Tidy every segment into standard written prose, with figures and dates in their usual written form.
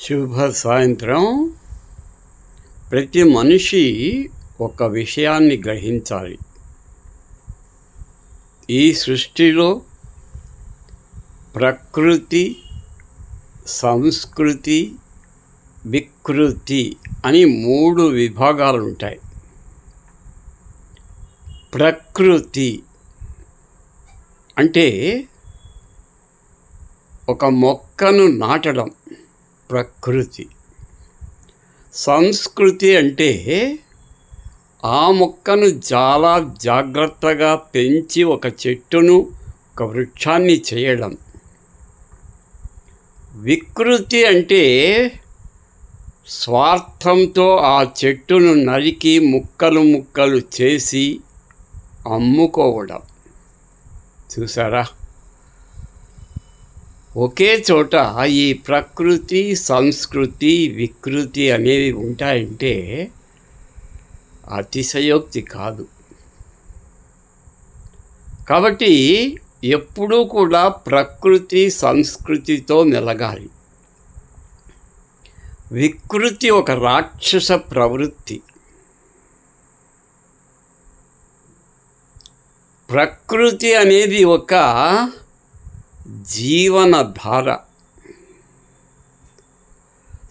శుభ సాయంత్రం. ప్రతి మనిషి ఒక విషయాన్ని గ్రహించాలి. ఈ సృష్టిలో ప్రకృతి, సంస్కృతి, వికృతి అని 3 విభాగాలు ఉంటాయి. ప్రకృతి అంటే ఒక మొక్కను నాటడం ప్రకృతి. సంస్కృతి అంటే ఆ మొక్కను చాలా జాగ్రత్తగా పెంచి ఒక చెట్టును, ఒక వృక్షాన్ని చేయడం. వికృతి అంటే స్వార్థంతో ఆ చెట్టును నరికి ముక్కలు ముక్కలు చేసి అమ్ముకోవడం. చూసారా? ఒకే చోట ఈ ప్రకృతి, సంస్కృతి, వికృతి అనేవి ఉంటాయంటే అతిశయోక్తి కాదు. కాబట్టి ఎప్పుడూ కూడా ప్రకృతి, సంస్కృతితో మెలగాలి. వికృతి ఒక రాక్షస ప్రవృత్తి. ప్రకృతి అనేది ఒక జీవనధార.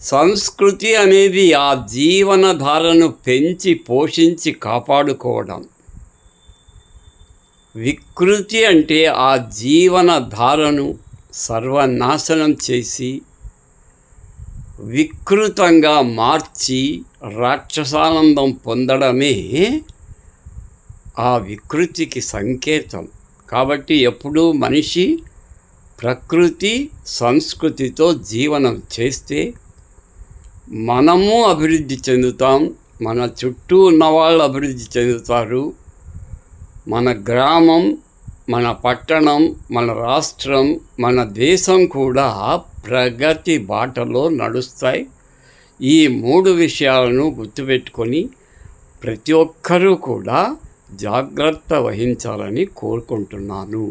సంస్కృతి అనేది ఆ జీవనధారను పెంచి పోషించి కాపాడుకోవడం. వికృతి అంటే ఆ జీవనధారను సర్వనాశనం చేసి వికృతంగా మార్చి రాక్షసానందం పొందడమే ఆ వికృతికి సంకేతం. కాబట్టి ఎప్పుడూ మనిషి ప్రకృతి, సంస్కృతితో జీవనం చేస్తే మనము అభివృద్ధి చెందుతాం, మన చుట్టూ ఉన్నవాళ్ళు అభివృద్ధి చెందుతారు. మన గ్రామం, మన పట్టణం, మన రాష్ట్రం, మన దేశం కూడా ప్రగతి బాటలో నడుస్తాయి. ఈ 3 విషయాలను గుర్తుపెట్టుకొని ప్రతి ఒక్కరూ కూడా జాగ్రత్త వహించాలని కోరుకుంటున్నాను.